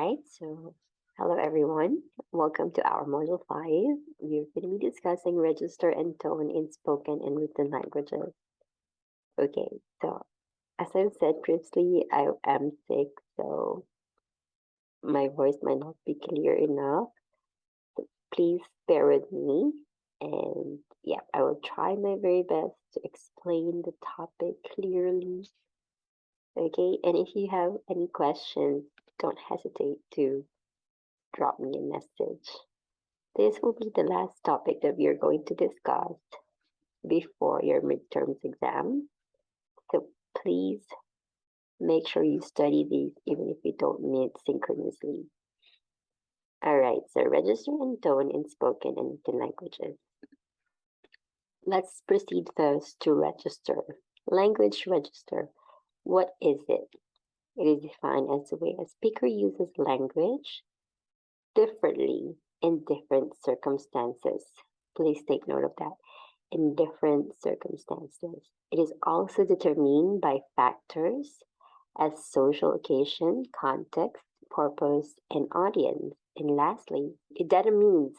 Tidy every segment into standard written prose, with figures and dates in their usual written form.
right, so hello everyone. Welcome to our Module 5. We're going to be discussing register and tone in spoken and written languages. Okay, so as I've said previously, I am sick, so my voice might not be clear enough. So please bear with me. And yeah, I will try my very best to explain the topic clearly. Okay, and if you have any questions, don't hesitate to drop me a message. This will be the last topic that we are going to discuss before your midterms exam. So please make sure you study these even if you don't meet synchronously. Alright, so register and tone in spoken and written languages. Let's proceed first to register. Language register. What is it? It is defined as the way a speaker uses language differently in different circumstances. Please take note of that. In different circumstances. It is also determined by factors as social occasion, context, purpose, and audience. And lastly, it determines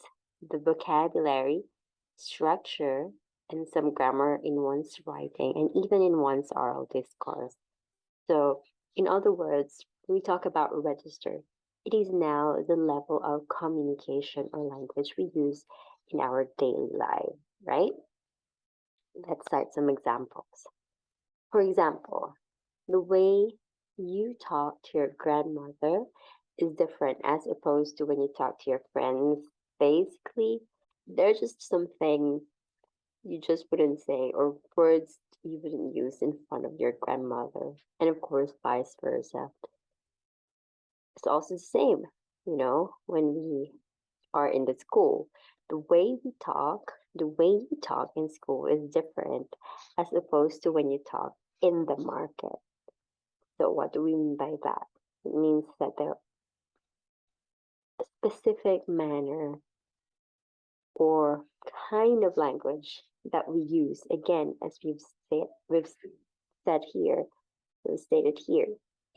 the vocabulary, structure, and some grammar in one's writing and even in one's oral discourse. So, in other words, when we talk about register, it is now the level of communication or language we use in our daily life, right? Let's cite some examples. For example, the way you talk to your grandmother is different as opposed to when you talk to your friends. Basically, there's just some things you just wouldn't say or words you wouldn't use in front of your grandmother. And of course, vice versa. It's also the same, when we are in the school. The way you talk in school is different as opposed to when you talk in the market. So what do we mean by that? It means that there a specific manner or kind of language that we use, again, as we've said here, we've stated here,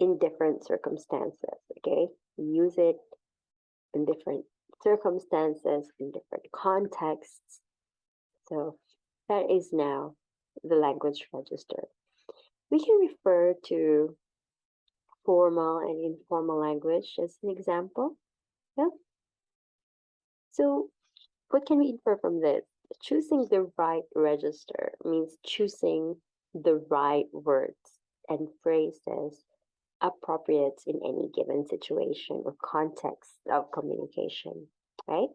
in different circumstances. Okay, we use it in different circumstances, in different contexts. So that is now the language register. We can refer to formal and informal language as an example. Yeah. So what can we infer from this? Choosing the right register means choosing the right words and phrases appropriate in any given situation or context of communication, right?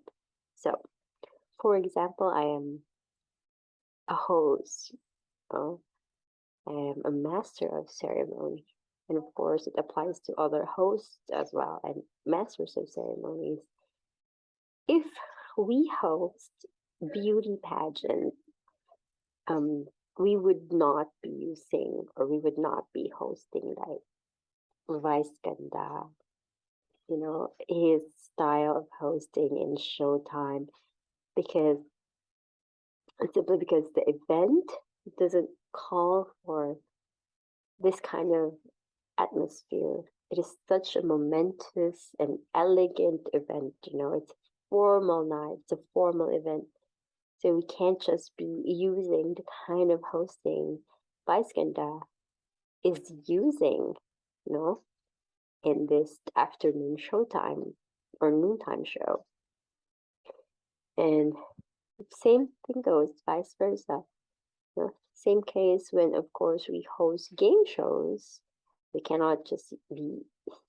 So, for example, I am a host. Oh, I am a master of ceremony. And of course, it applies to other hosts as well and masters of ceremonies. If we host beauty pageants, we would not be using or we would not be hosting like Vice Ganda, his style of hosting in Showtime, because simply because the event doesn't call for this kind of atmosphere. It is such a momentous and elegant event, it's a formal night, it's a formal event. So we can't just be using the kind of hosting Vice Ganda is using, in this afternoon showtime or noontime show. And same thing goes vice versa. Same case when, of course, we host game shows. We cannot just be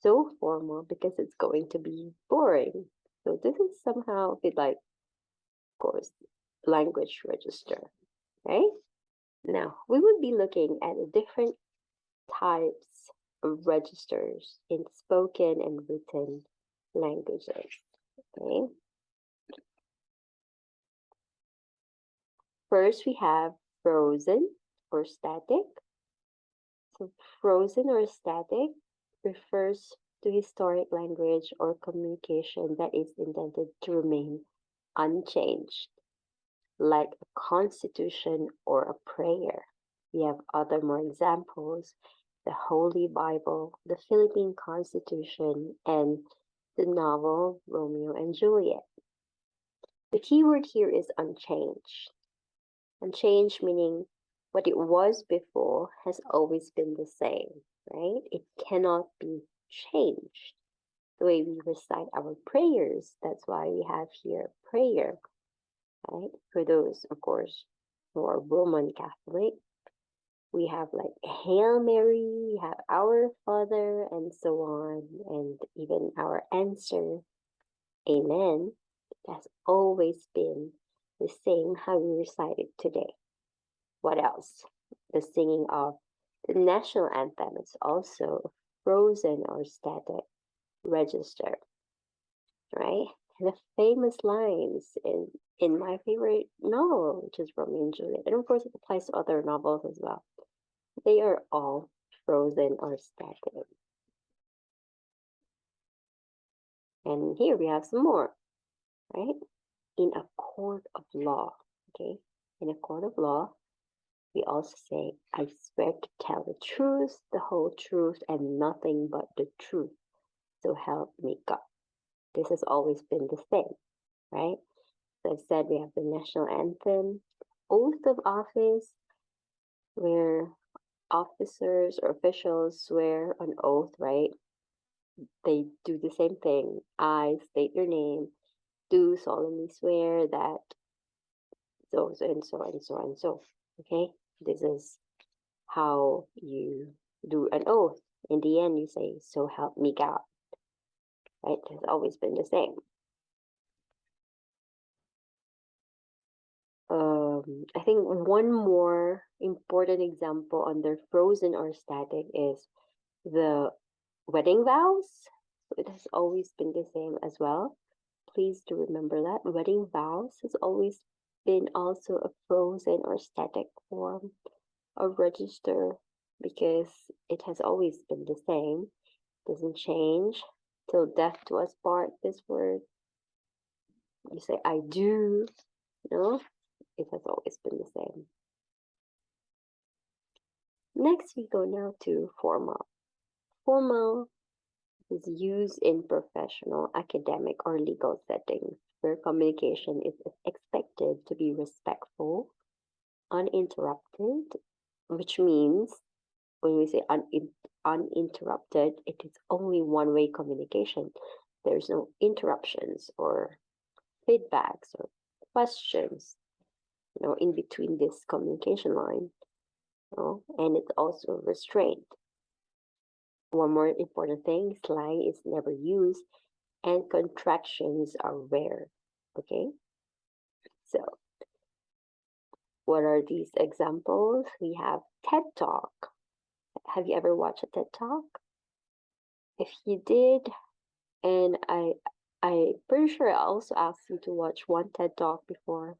so formal because it's going to be boring. So this is somehow a bit like, of course, language register, right? Now, we would be looking at the different types of registers in spoken and written languages, okay? First, we have frozen or static. So frozen or static refers to historic language or communication that is intended to remain unchanged, like a constitution or a prayer. We have other more examples, the Holy Bible, the Philippine Constitution, and the novel Romeo and Juliet. The key word here is unchanged. Unchanged meaning what it was before has always been the same, right? It cannot be changed. The way we recite our prayers, that's why we have here prayer, right? For those, of course, who are Roman Catholic, we have like Hail Mary, we have Our Father, and so on, and even our answer, Amen, has always been the same how we recite it today. What else? The singing of the national anthem is also frozen or static register, right? The famous lines in my favorite novel, which is Romeo and Juliet, and of course it applies to other novels as well. They are all frozen or static. And here we have some more, right? In a court of law, okay? In a court of law, we also say, I swear to tell the truth, the whole truth, and nothing but the truth. So help me God. This has always been the same, right? So I've said we have the national anthem, oath of office, where officers or officials swear an oath, right? They do the same thing. I state your name, do solemnly swear that so and so and so and so. Okay, this is how you do an oath. In the end, you say, "So help me God." Right? It has always been the same. I think one more important example under frozen or static is the wedding vows. So it has always been the same as well. Please do remember that wedding vows has always been also a frozen or static form of register because it has always been the same, doesn't change. Till death do us part, this word. You say I do, no, it has always been the same. Next we go now to formal. Formal is used in professional, academic, or legal settings where communication is expected to be respectful, uninterrupted, which means when we say uninterrupted, it is only one-way communication. There's no interruptions or feedbacks or questions, in between this communication line, and it's also restrained. One more important thing, slang is never used and contractions are rare, okay? So what are these examples? We have TED Talk. Have you ever watched a TED Talk? If you did, and I pretty sure I also asked you to watch one TED Talk before.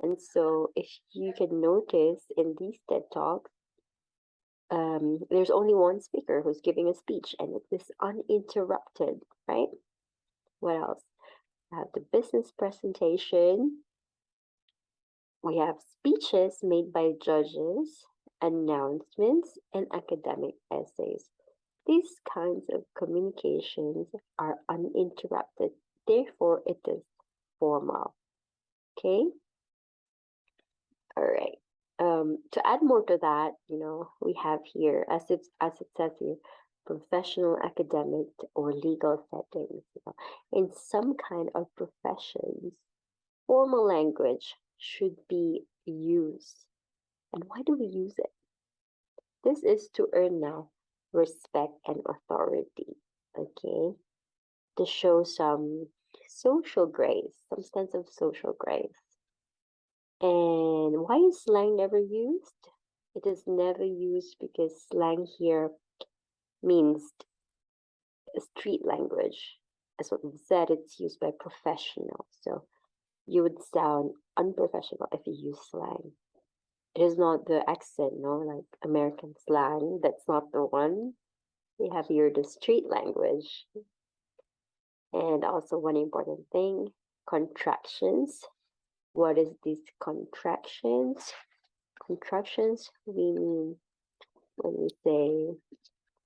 And so if you can notice in these TED Talks, there's only one speaker who's giving a speech and it is uninterrupted, right? What else? I have the business presentation. We have speeches made by judges, announcements, and academic essays. These kinds of communications are uninterrupted, therefore it is formal. Okay? All right. To add more to that, we have here, as it says here, professional, academic, or legal settings. In some kind of professions, formal language should be used. And why do we use it? This is to earn now respect and authority, okay? To show some social grace, some sense of social grace. And why is slang never used? It is never used because slang here means street language. As what we said, it's used by professionals. So you would sound unprofessional if you use slang. It is not the accent, like American slang. That's not the one. We have here the street language. And also one important thing, contractions. What is these contractions? Contractions, we mean when we say,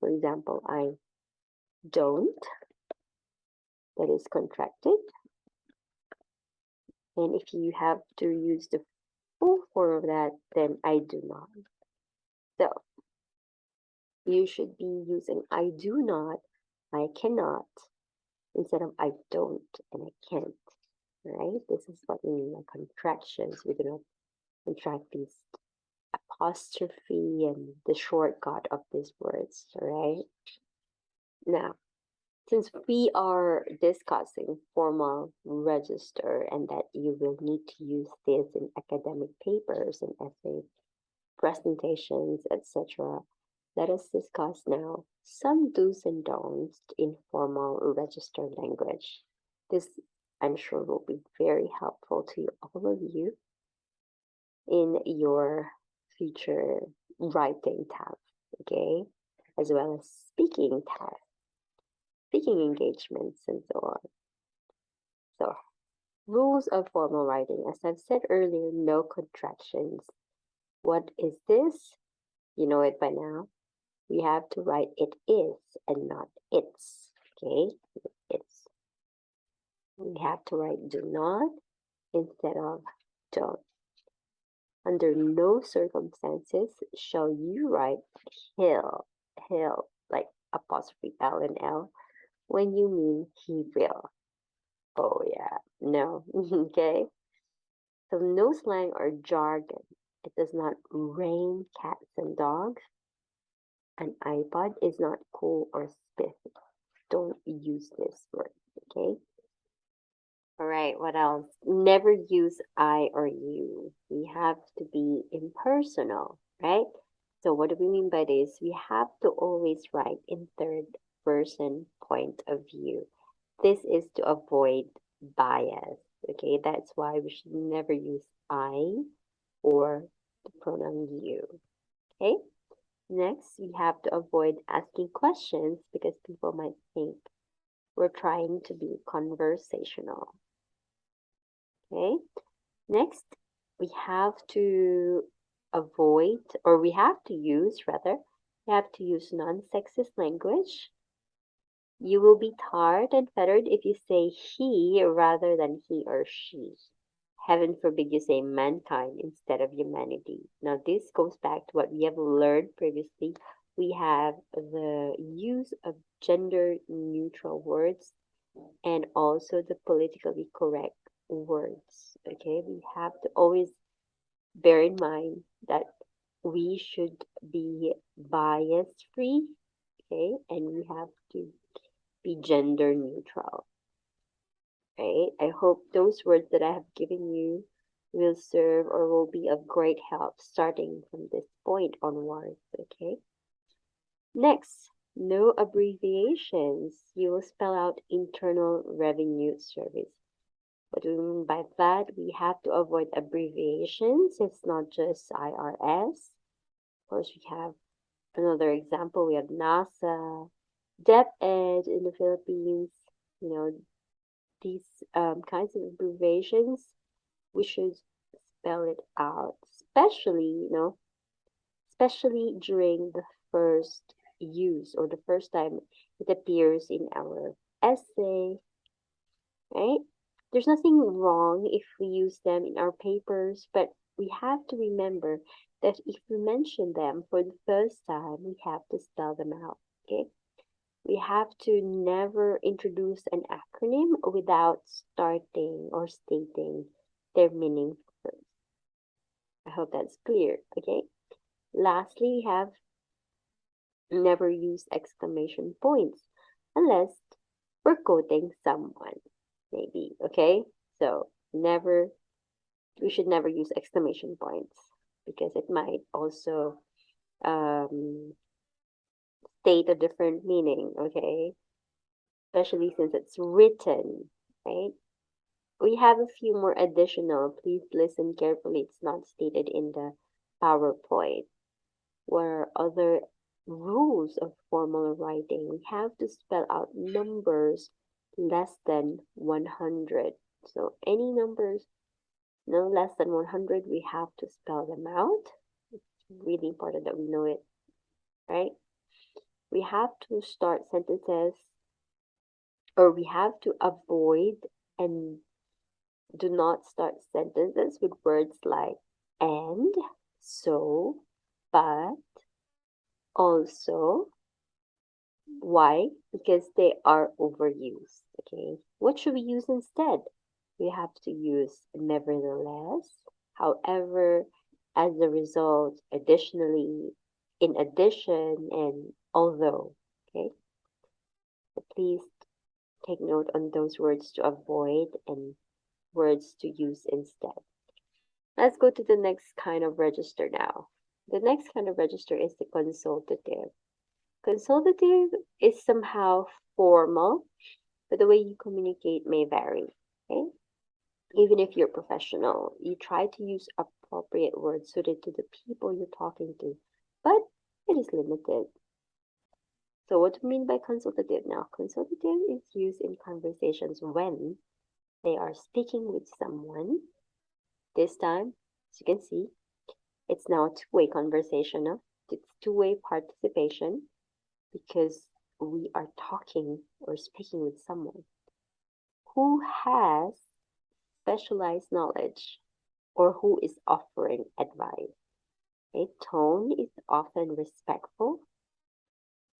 for example, I don't, that is contracted. And if you have to use the full form of that, then I do not. So you should be using I do not, I cannot, instead of I don't and I can't. Right? This is what we mean by contractions. We do not contract these apostrophe and the shortcut of these words. Right? Now, since we are discussing formal register and that you will need to use this in academic papers and essay presentations, etc., let us discuss now some do's and don'ts in formal register language. This, I'm sure, will be very helpful to all of you in your future writing tasks, okay? As well as speaking tasks, speaking engagements, and so on. So, rules of formal writing. As I've said earlier, no contractions. What is this? You know it by now. We have to write it is and not it's, okay? It's. We have to write do not instead of don't. Under no circumstances shall you write he'll, like apostrophe L and L, when you mean he will. Oh yeah, no, okay? So no slang or jargon. It does not rain cats and dogs. An iPod is not cool or spiffy. Don't use this word, okay? All right, what else? Never use I or you. We have to be impersonal, right? So what do we mean by this? We have to always write in third person point of view. This is to avoid bias, okay? That's why we should never use I or the pronoun you, okay? Next, we have to avoid asking questions because people might think we're trying to be conversational. Okay. Next, we have to avoid, or we have to use rather, we have to use non-sexist language. You will be tarred and feathered if you say he rather than he or she. Heaven forbid you say mankind instead of humanity. Now, this goes back to what we have learned previously. We have the use of gender neutral words and also the politically correct words. Okay, we have to always bear in mind that we should be bias free, okay, and we have to be gender neutral. Right? I hope those words that I have given you will serve or will be of great help starting from this point onwards, okay? Next, no abbreviations. You will spell out Internal Revenue Service. What do we mean by that? We have to avoid abbreviations. It's not just IRS. Of course, we have another example. We have NASA, DepEd in the Philippines. You know, these kinds of abbreviations, we should spell it out, especially, especially during the first use or the first time it appears in our essay, right? There's nothing wrong if we use them in our papers, but we have to remember that if we mention them for the first time, we have to spell them out, okay? We have to never introduce an acronym without starting or stating their meaning first. I hope that's clear, okay? Lastly, we have never use exclamation points unless we're quoting someone, maybe, okay? So we should never use exclamation points because it might also state a different meaning, okay? Especially since it's written, right? We have a few more additional. Please listen carefully. It's not stated in the PowerPoint. Where other rules of formal writing, we have to spell out numbers less than 100. So any numbers no less than 100, we have to spell them out. It's really important that we know it, right? We have to start sentences or we have to avoid and do not start sentences with words like and, so, but, also. Why? Because they are overused. Okay. What should we use instead? We have to use nevertheless, however, as a result, additionally, in addition, and although. Okay. So please take note on those words to avoid and words to use instead. Let's go to the next kind of register now. The next kind of register is the consultative. Consultative is somehow formal, but the way you communicate may vary. Okay? Even if you're professional, you try to use appropriate words suited to the people you're talking to, but it is limited. So what do we mean by consultative now? Consultative is used in conversations when they are speaking with someone. This time, as you can see, it's now a two-way conversation. It's two-way participation because we are talking or speaking with someone who has specialized knowledge or who is offering advice. Okay? Tone is often respectful,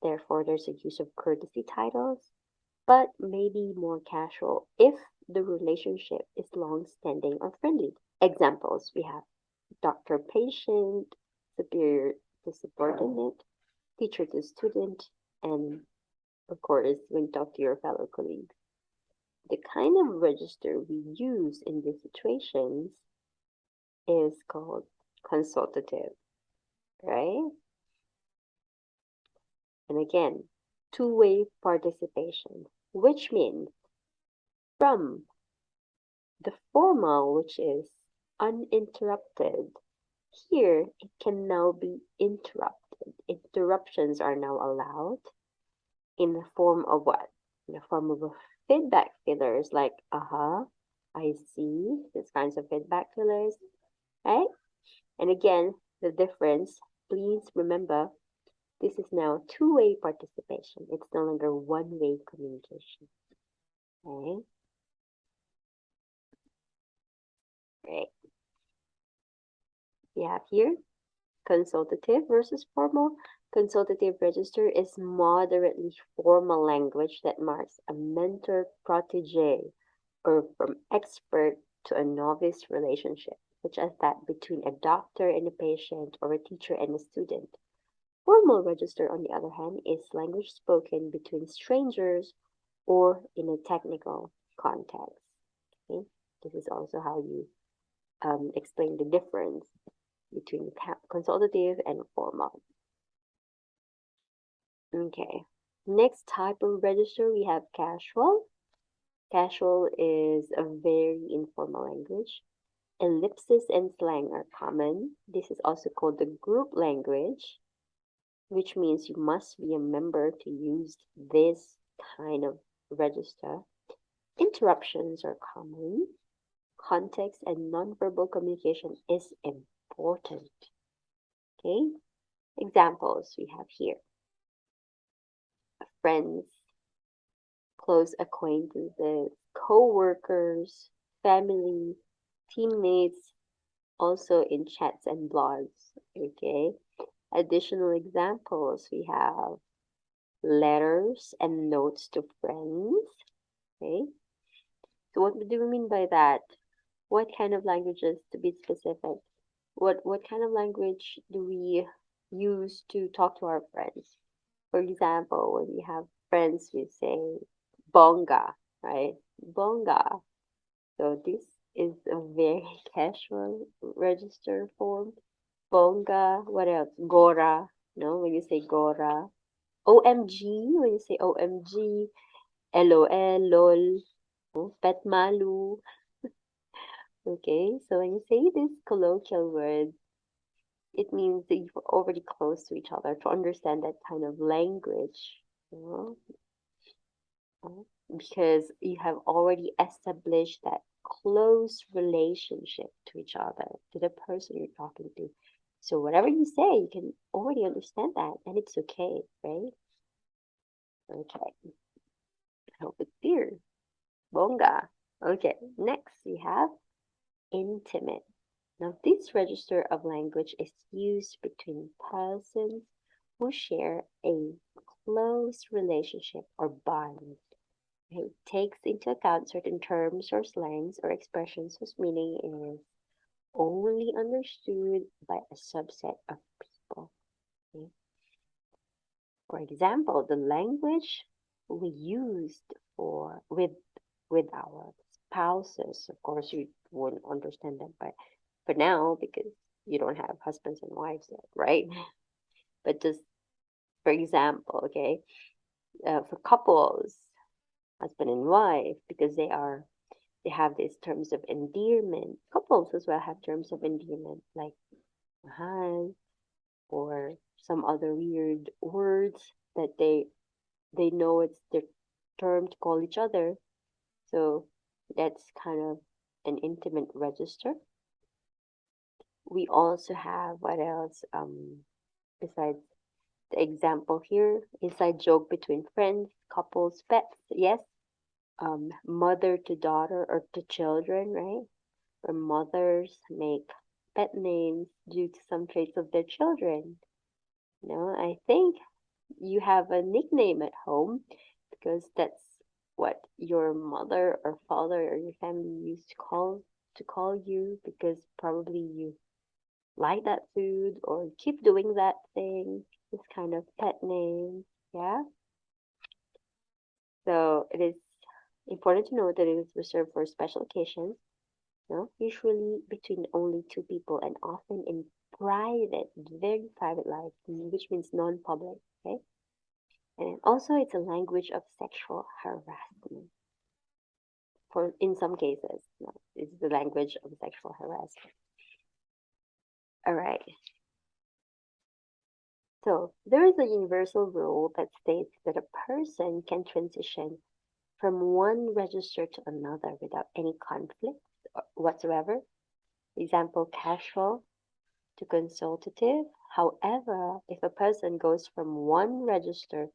therefore, there's a use of courtesy titles, but maybe more casual if the relationship is long standing or friendly. Examples we have doctor patient, superior to subordinate, teacher to student, and of course, when you talk to your fellow colleagues. The kind of register we use in these situations is called consultative, right? And again, two-way participation, which means from the formal, which is uninterrupted, here it can now be interrupted. Interruptions are now allowed in the form of what? In the form of a feedback fillers like, I see, these kinds of feedback fillers, right? And again, the difference, please remember, this is now two-way participation. It's no longer one-way communication. Okay? Right. We have here consultative versus formal. Consultative register is moderately formal language that marks a mentor-protege or from expert to a novice relationship, such as that between a doctor and a patient or a teacher and a student. Formal register, on the other hand, is language spoken between strangers or in a technical context. Okay? This is also how you explain the difference between consultative and formal. Okay. Next type of register, we have casual. Casual is a very informal language. Ellipsis and slang are common. This is also called the group language, which means you must be a member to use this kind of register. Interruptions are common. Context and nonverbal communication is important. Okay? Examples we have here. Friends, close acquaintances, co-workers, family, teammates, also in chats and blogs. Okay? Additional examples we have letters and notes to friends. Okay? So what do we mean by that? What kind of languages, to be specific? What kind of language do we use to talk to our friends? For example, when we have friends, we say bonga, right? Bonga. So this is a very casual register form. Bonga. What else? Gora. No, when you say Gora. OMG. When you say OMG. LOL. LOL. Pet malu. Okay, so when you say this colloquial word, it means that you're already close to each other to understand that kind of language, you know, because you have already established that close relationship to each other, to the person you're talking to. So whatever you say, you can already understand that, and it's okay, right? Okay. I hope it's clear. clear. Bonga. Okay, next we have intimate. Now, this register of language is used between persons who share a close relationship or bond. It takes into account certain terms or slangs or expressions whose meaning is only understood by a subset of people. Okay? For example, the language we used with our spouses, of course, you wouldn't understand that, but for now, because you don't have husbands and wives yet, right? But just for example, okay, for couples, husband and wife, because they have these terms of endearment. Couples as well have terms of endearment like mahal or some other weird words that they know it's their term to call each other. So that's kind of an intimate register. We also have what else? Besides the example here, inside joke between friends, couples, pets. Yes, mother to daughter or to children, right? Or mothers make pet names due to some traits of their children. I think you have a nickname at home because that's what your mother or father or your family used to call you because probably you like that food or keep doing that thing. This kind of pet name, yeah. So it is important to note that it is reserved for special occasions, usually between only two people and often in private, very private life, which means non-public, okay? And also it's a language of sexual harassment. For in some cases, it's the language of sexual harassment. All right. So there is a universal rule that states that a person can transition from one register to another without any conflict whatsoever. Example, casual to consultative. However, if a person goes from one register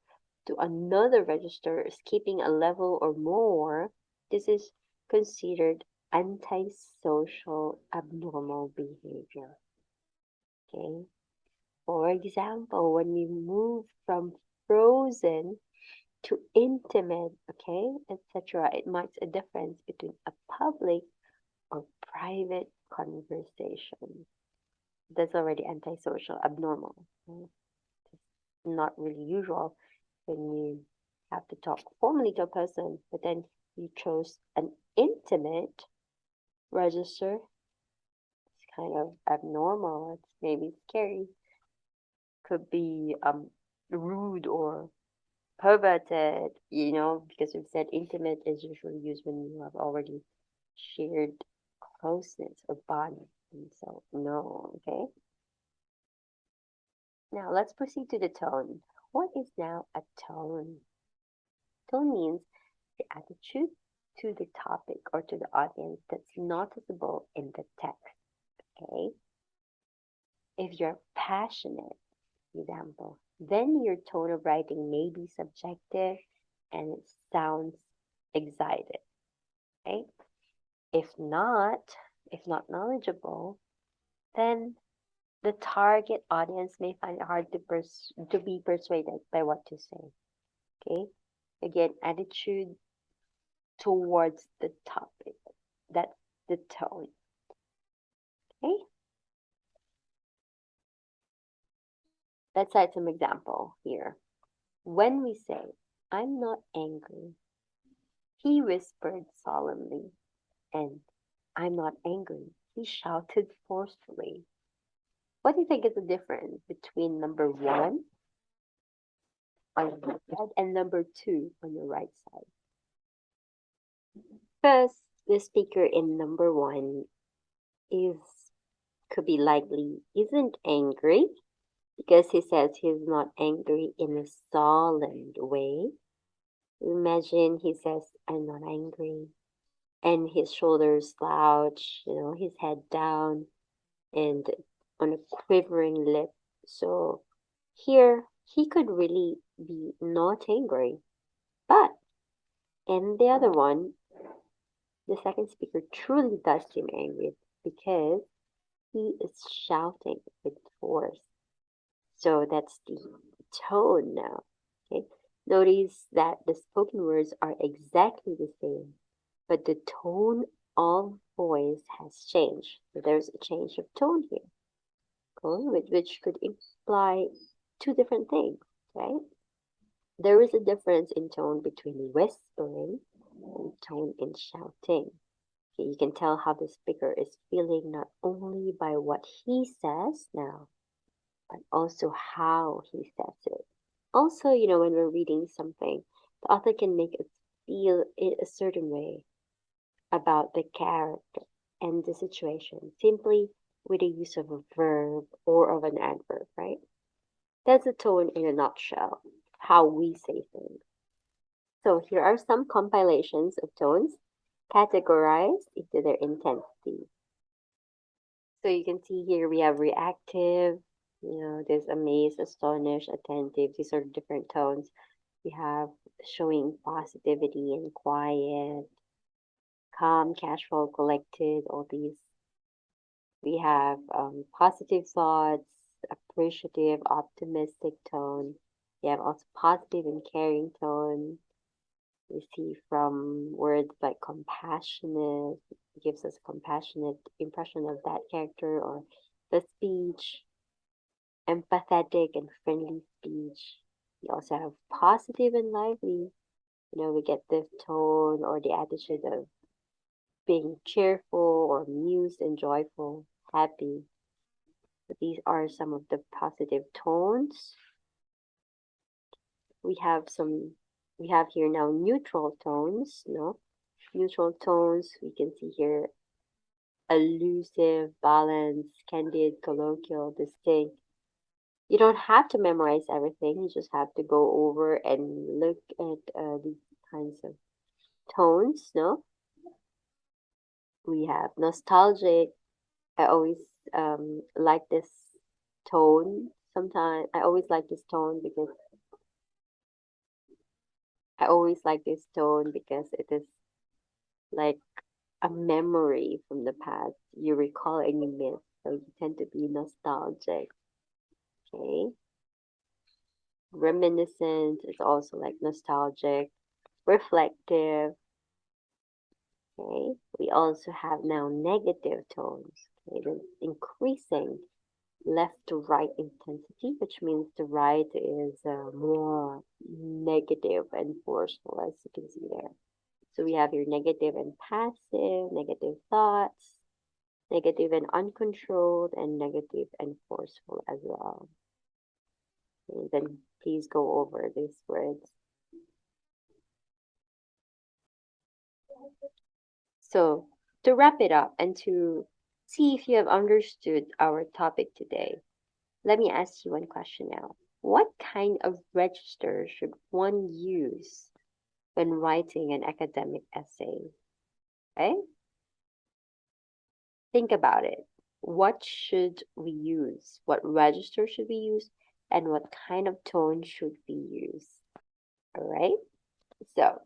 to another register, skipping a level or more, this is considered antisocial abnormal behavior. Okay. For example, when we move from frozen to intimate, okay, etc., it marks a difference between a public or private conversation. That's already antisocial, abnormal. Okay? Not really usual when you have to talk formally to a person, but then you chose an intimate register. It's kind of abnormal. It's maybe scary. Could be rude or perverted, because we've said intimate is usually used when you have already shared closeness or bond. And so, no, okay? Now, let's proceed to the tone. What is now a tone? Tone means the attitude to the topic or to the audience that's noticeable in the text, okay? If you're passionate, example, then your tone of writing may be subjective and it sounds excited, right? If not, if not knowledgeable, then the target audience may find it hard to be persuaded by what to say. Okay? Again, attitude towards the topic. That's the tone. Okay? Let's cite some example here. When we say, I'm not angry, he whispered solemnly, and I'm not angry, he shouted forcefully. What do you think is the difference between number one on your left side and number two on your right side? First, the speaker in number one is could be likely isn't angry because he says he's not angry in a solemn way. Imagine he says, I'm not angry, and his shoulders slouch, his head down and on a quivering lip. So here he could really be not angry. But And the other one, the second speaker truly does seem angry because he is shouting with force. So that's the tone now. Okay. Notice that the spoken words are exactly the same, but the tone of voice has changed. So there's a change of tone here, okay, which could imply two different things, right? There is a difference in tone between whispering and tone in shouting. Okay, you can tell how the speaker is feeling not only by what he says now, but also how he says it. Also, when we're reading something, the author can make us feel in a certain way about the character and the situation simply with the use of a verb or of an adverb, right? That's a tone in a nutshell, how we say things. So here are some compilations of tones categorized into their intensity. So you can see here we have reactive, there's amazed, astonished, attentive. These are different tones. We have showing positivity and quiet, calm, casual, collected, all these. We have positive thoughts, appreciative, optimistic tone. We have also positive and caring tone. We see from words like compassionate, gives us compassionate impression of that character or the speech, empathetic and friendly speech. We also have positive and lively. We get the tone or the attitude of being cheerful or amused and joyful, happy. So these are some of the positive tones. We have here now neutral tones, neutral tones. We can see here elusive, balanced, candid, colloquial, distinct. You don't have to memorize everything. You just have to go over and look at these kinds of tones, no? We have nostalgic. I always like this tone. Sometimes I always like this tone because it is like a memory from the past. You recall and you miss, so you tend to be nostalgic. Okay. Reminiscent is also like nostalgic, reflective. Okay. We also have now negative tones. Okay, the increasing left to right intensity, which means the right is more negative and forceful, as you can see there. So we have your negative and passive, negative thoughts, negative and uncontrolled, and negative and forceful as well. And then please go over these words. So to wrap it up and to see if you have understood our topic today, let me ask you one question now. What kind of register should one use when writing an academic essay? Okay? Think about it. What should we use? What register should we use? And what kind of tone should we use? All right? So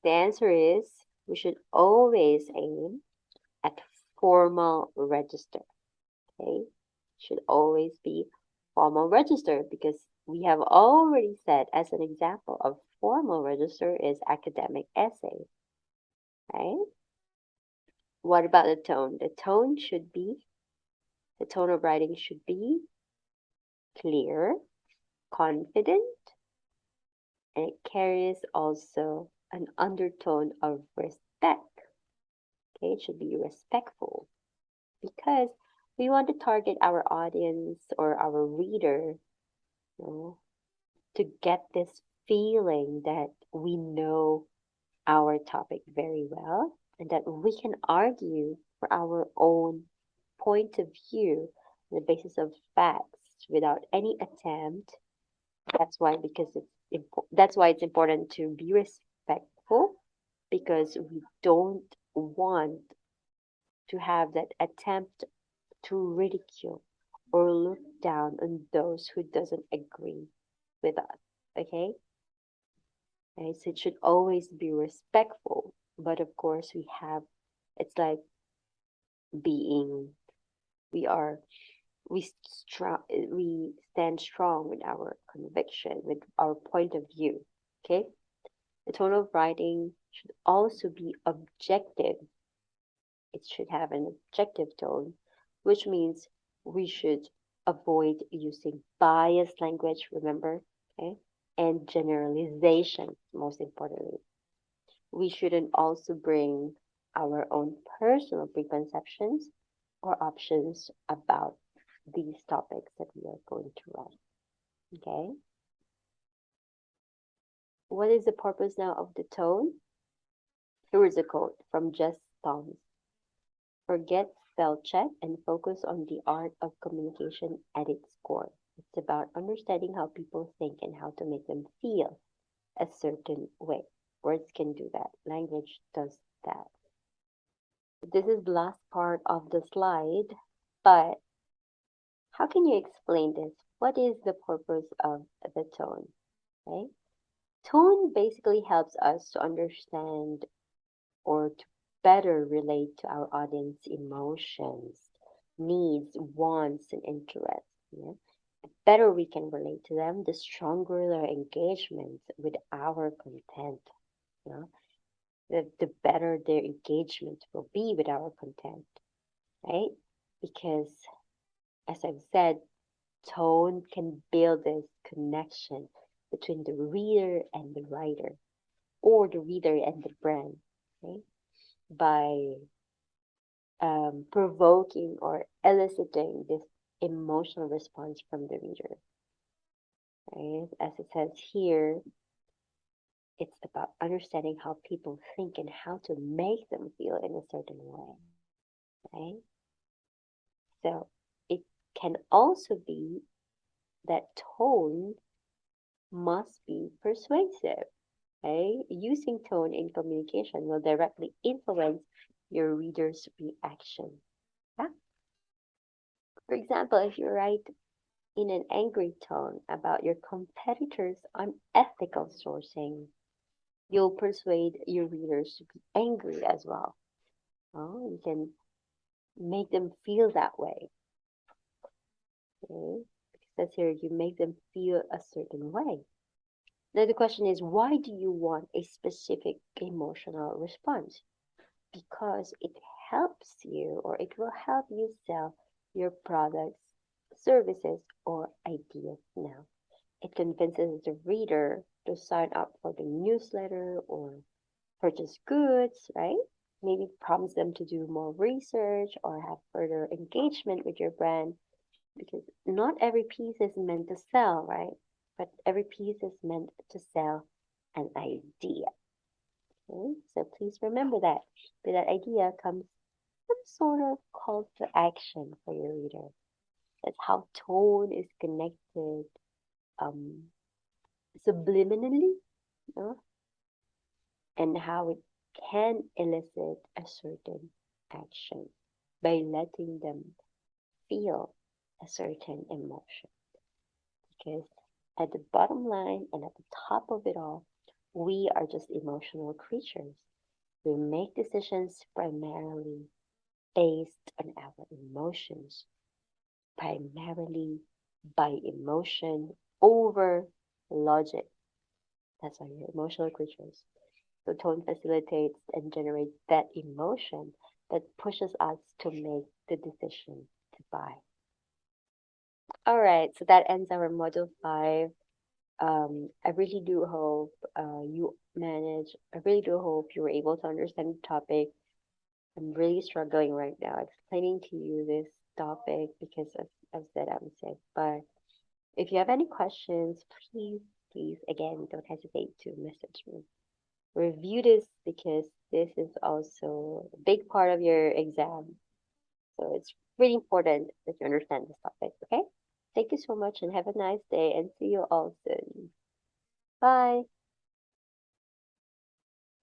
the answer is we should always aim at formal register. Okay? Should always be formal register because we have already said as an example of formal register is academic essay. Right? What about the tone? The tone of writing should be clear, confident, and it carries also an undertone of respect. Okay, it should be respectful because we want to target our audience or our reader, you know, to get this feeling that we know our topic very well and that we can argue for our own point of view on the basis of facts without any attempt. That's why it's important to be respectful because we don't want to have that attempt to ridicule or look down on those who doesn't agree with us. Okay? right? So it should always be respectful. But of course, it's like being, we are, we stand strong with our conviction, with our point of view. Okay? The tone of writing should also be objective. It should have an objective tone, which means we should avoid using biased language, remember? Okay? And generalization, most importantly. We shouldn't also bring our own personal preconceptions or options about these topics that we are going to write. Okay? What is the purpose now of the tone? Here is a quote from Jess Thoms. Forget spell check and focus on the art of communication at its core. It's about understanding how people think and how to make them feel a certain way. Words can do that. Language does that. This is the last part of the slide, but how can you explain this? What is the purpose of the tone? Okay? Tone basically helps us to understand or to better relate to our audience emotions, needs, wants, and interests. Yeah? The better we can relate to them, the stronger their engagement with our content. You know? The better their engagement will be with our content, right? Because, as I've said, tone can build this connection between the reader and the writer, or the reader and the brand, right? By provoking or eliciting this emotional response from the reader, right? As it says here, it's about understanding how people think and how to make them feel in a certain way, right? So it can also be that tone must be persuasive, right? Using tone in communication will directly influence your reader's reaction. Yeah? For example, if you write in an angry tone about your competitors' unethical sourcing, you'll persuade your readers to be angry as well. Oh, you can make them feel that way. Okay? Because here you make them feel a certain way. Now the question is, why do you want a specific emotional response? Because it helps you, or it will help you sell your products, services, or ideas now. It convinces the reader to sign up for the newsletter or purchase goods, right? Maybe prompts them to do more research or have further engagement with your brand, because not every piece is meant to sell, right? But every piece is meant to sell an idea. Okay? So please remember that. With that idea comes some sort of call to action for your reader. That's how tone is connected um, subliminally, you know, and how it can elicit a certain action by letting them feel a certain emotion. Because at the bottom line and at the top of it all, we are just emotional creatures. We make decisions primarily based on our emotions, primarily by emotion over logic. That's why we're emotional creatures. So tone facilitates and generates that emotion that pushes us to make the decision to buy. All right, so that ends our module 5. I really do hope you manage. I really do hope you were able to understand the topic. I'm really struggling right now explaining to you this topic because I've said I'm sick. But if you have any questions, please, again, don't hesitate to message me. Review this because this is also a big part of your exam. So it's really important that you understand this topic, okay? Thank you so much and have a nice day and see you all soon. Bye.